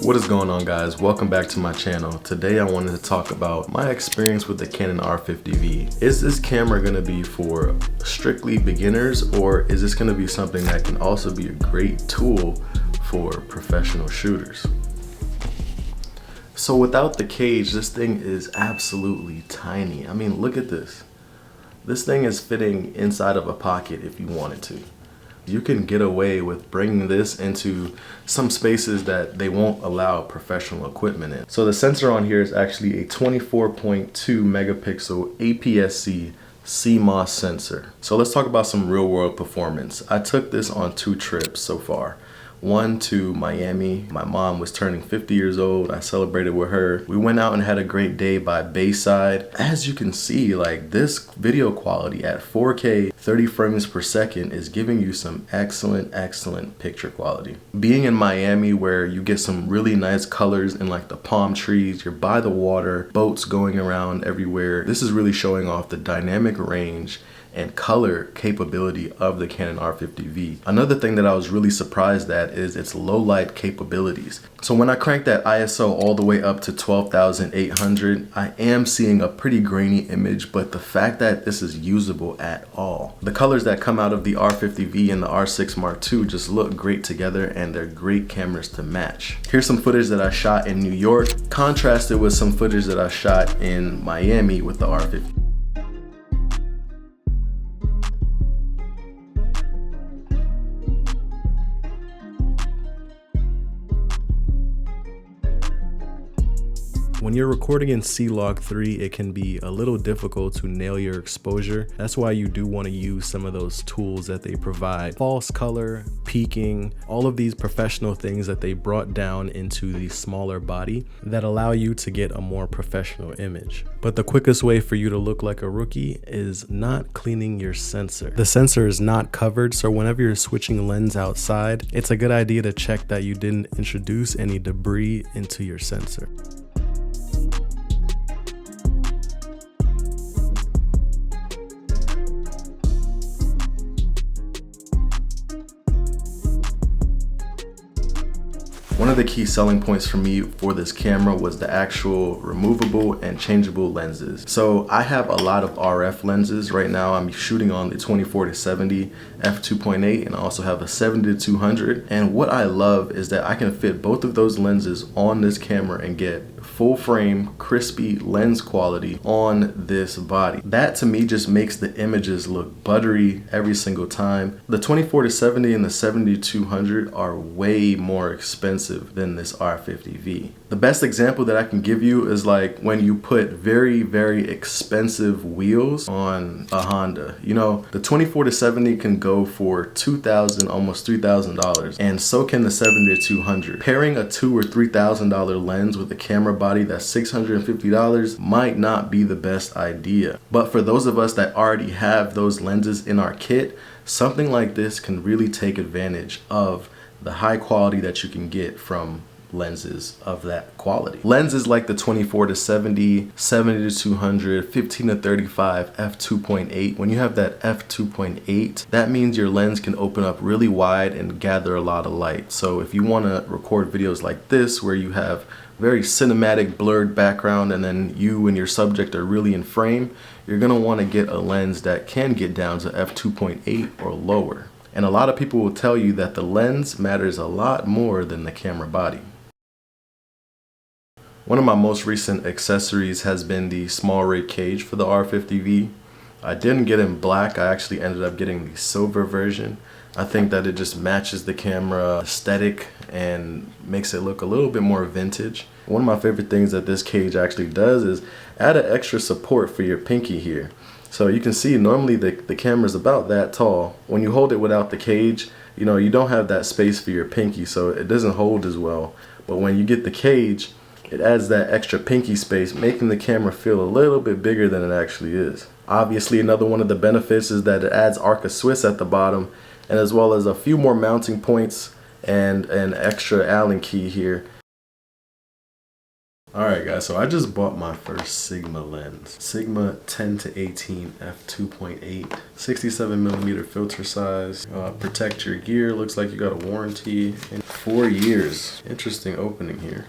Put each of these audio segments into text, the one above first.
What is going on, guys? Welcome back to my channel. Today I wanted to talk about my experience with the Canon R50 V. Is this camera going to be for strictly beginners, or is this going to be something that can also be a great tool for professional shooters? So without the cage, this thing is absolutely tiny. I mean, look at this. This thing is fitting inside of a pocket if you wanted to. You can get away with bringing this into some spaces that they won't allow professional equipment in. So the sensor on here is actually a 24.2 megapixel APS-C CMOS sensor. So let's talk about some real world performance. I took this on 2 trips so far. One to Miami. My mom was turning 50 years old. I celebrated with her. We went out and had a great day by Bayside. As you can see, like, this video quality at 4K 30 frames per second is giving you some excellent picture quality. Being in Miami, where you get some really nice colors in like the palm trees, you're by the water, boats going around everywhere. This is really showing off the dynamic range and color capability of the Canon R50 V. Another thing that I was really surprised at is its low light capabilities. So when I crank that ISO all the way up to 12,800, I am seeing a pretty grainy image, but the fact that this is usable at all. The colors that come out of the R50 V and the R6 Mark II just look great together, and they're great cameras to match. Here's some footage that I shot in New York, contrasted with some footage that I shot in Miami with the R50. When you're recording in C-Log 3, it can be a little difficult to nail your exposure. That's why you do want to use some of those tools that they provide. False color, peaking, all of these professional things that they brought down into the smaller body that allow you to get a more professional image. But the quickest way for you to look like a rookie is not cleaning your sensor. The sensor is not covered, so whenever you're switching lens outside, it's a good idea to check that you didn't introduce any debris into your sensor. One of the key selling points for me for this camera was the actual removable and changeable lenses. So I have a lot of RF lenses. Right now I'm shooting on the 24-70 f2.8 and I also have a 70-200. And what I love is that I can fit both of those lenses on this camera and get full frame, crispy lens quality on this body. That to me just makes the images look buttery every single time. The 24-70 and the 70-200 are way more expensive than this R50 V. The best example that I can give you is like when you put very expensive wheels on a Honda. You know, the 24-70 can go for $2,000, almost $3,000, and so can the 70-200. Pairing a $2,000 or $3,000 lens with a camera body that's $650 might not be the best idea. But for those of us that already have those lenses in our kit, something like this can really take advantage of the high quality that you can get from lenses of that quality. Lenses like the 24-70, 70-200, 15-35 f2.8. When you have that f2.8, that means your lens can open up really wide and gather a lot of light. So if you want to record videos like this where you have very cinematic blurred background and then you and your subject are really in frame, you're going to want to get a lens that can get down to f2.8 or lower. And a lot of people will tell you that the lens matters a lot more than the camera body. One of my most recent accessories has been the SmallRig cage for the R50 V. I didn't get in black, I actually ended up getting the silver version. I think that it just matches the camera aesthetic and makes it look a little bit more vintage. One of my favorite things that this cage actually does is add an extra support for your pinky here. So you can see normally the camera's about that tall. When you hold it without the cage, you know, you don't have that space for your pinky, so it doesn't hold as well. But when you get the cage, it adds that extra pinky space, making the camera feel a little bit bigger than it actually is. Obviously, another one of the benefits is that it adds Arca Swiss at the bottom, and as well as a few more mounting points and an extra Allen key here. Alright guys, so I just bought my first Sigma lens. Sigma 10-18 f2.8, 67mm filter size. Protect your gear, looks like you got a warranty. And 4 years. Interesting opening here.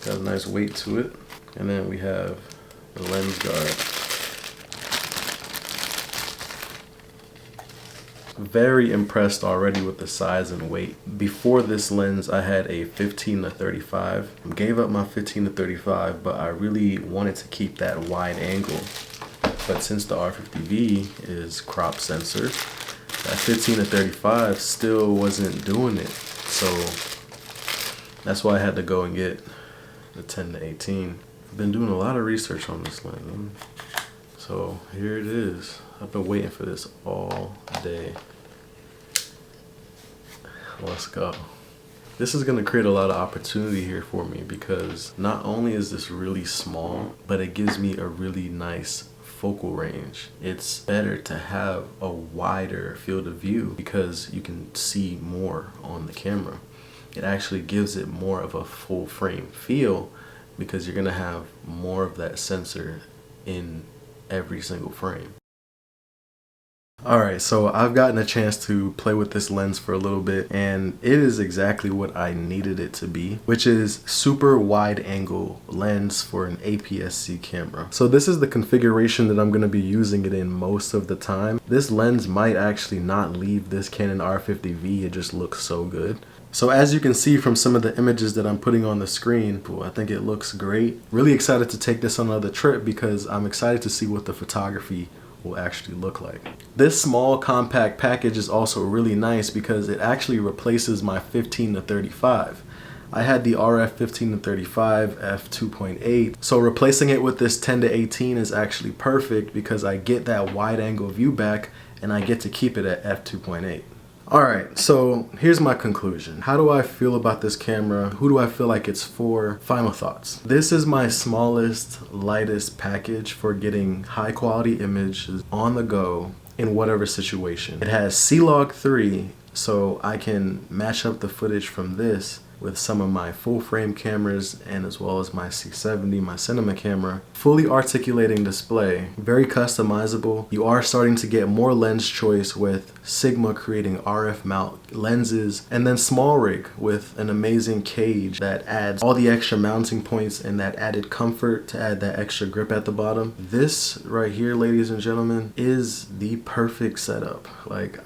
Got a nice weight to it. And then we have the lens guard. Very impressed already with the size and weight. Before this lens, I had a 15-35. Gave up my 15-35, but I really wanted to keep that wide angle. But since the R50 V is crop sensor, that 15-35 still wasn't doing it. So that's why I had to go and get the 10-18. I've been doing a lot of research on this lens. So here it is. I've been waiting for this all day. Let's go. This is gonna create a lot of opportunity here for me because not only is this really small, but it gives me a really nice focal range. It's better to have a wider field of view because you can see more on the camera. It actually gives it more of a full frame feel because you're gonna have more of that sensor in every single frame. Alright, so I've gotten a chance to play with this lens for a little bit and it is exactly what I needed it to be, which is super wide angle lens for an APS-C camera. So this is the configuration that I'm going to be using it in most of the time. This lens might actually not leave this Canon R50 V, it just looks so good. So as you can see from some of the images that I'm putting on the screen, I think it looks great. Really excited to take this on another trip because I'm excited to see what the photography will actually look like. This small compact package is also really nice because it actually replaces my 15-35. I had the RF 15-35 f2.8, so replacing it with this 10-18 is actually perfect because I get that wide angle view back and I get to keep it at f2.8. Alright, so here's my conclusion. How do I feel about this camera? Who do I feel like it's for? Final thoughts. This is my smallest, lightest package for getting high quality images on the go in whatever situation. It has C-Log 3, so I can match up the footage from this with some of my full frame cameras and as well as my C70, my cinema camera. Fully articulating display, very customizable. You are starting to get more lens choice with Sigma creating RF mount lenses, and then SmallRig with an amazing cage that adds all the extra mounting points and that added comfort to add that extra grip at the bottom. This right here, ladies and gentlemen, is the perfect setup. Like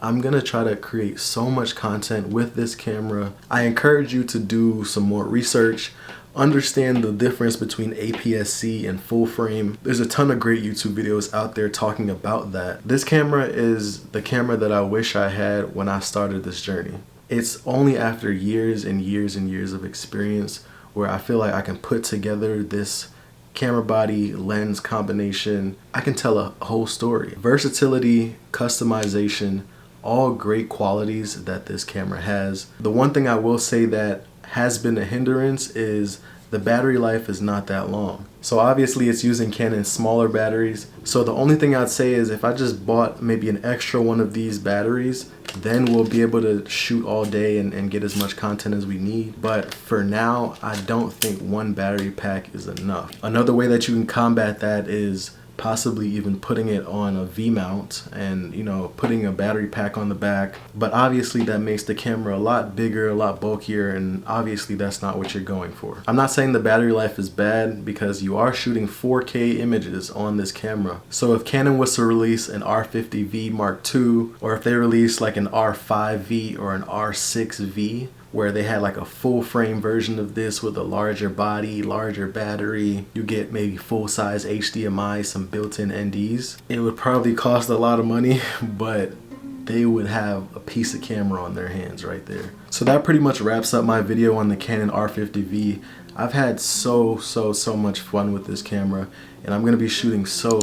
I'm gonna try to create so much content with this camera. I encourage you to do some more research, understand the difference between APS-C and full frame. There's a ton of great YouTube videos out there talking about that. This camera is the camera that I wish I had when I started this journey. It's only after years and years and years of experience where I feel like I can put together this camera body lens combination. I can tell a whole story. Versatility, customization, all great qualities that this camera has. The one thing I will say that has been a hindrance is the battery life is not that long. So obviously it's using Canon's smaller batteries. So the only thing I'd say is if I just bought maybe an extra one of these batteries, then we'll be able to shoot all day and get as much content as we need. But for now, I don't think one battery pack is enough. Another way that you can combat that is possibly even putting it on a V-mount and, you know, putting a battery pack on the back. But obviously that makes the camera a lot bigger, a lot bulkier, and obviously that's not what you're going for. I'm not saying the battery life is bad because you are shooting 4K images on this camera. So if Canon was to release an R50 V Mark II, or if they release like an R5 V or an R6 V, where they had like a full frame version of this with a larger body, larger battery, you get maybe full size HDMI, some built-in NDs. It would probably cost a lot of money, but they would have a piece of camera on their hands right there. So that pretty much wraps up my video on the Canon R50 V. I've had so much fun with this camera, and I'm gonna be shooting so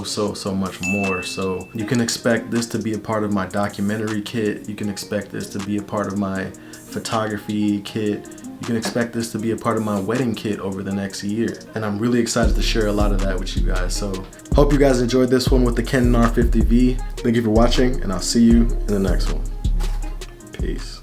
much more. So you can expect this to be a part of my documentary kit. You can expect this to be a part of my photography kit. You can expect this to be a part of my wedding kit over the next year. And I'm really excited to share a lot of that with you guys. So hope you guys enjoyed this one with the Canon R50 V. Thank you for watching, and I'll see you in the next one. Peace.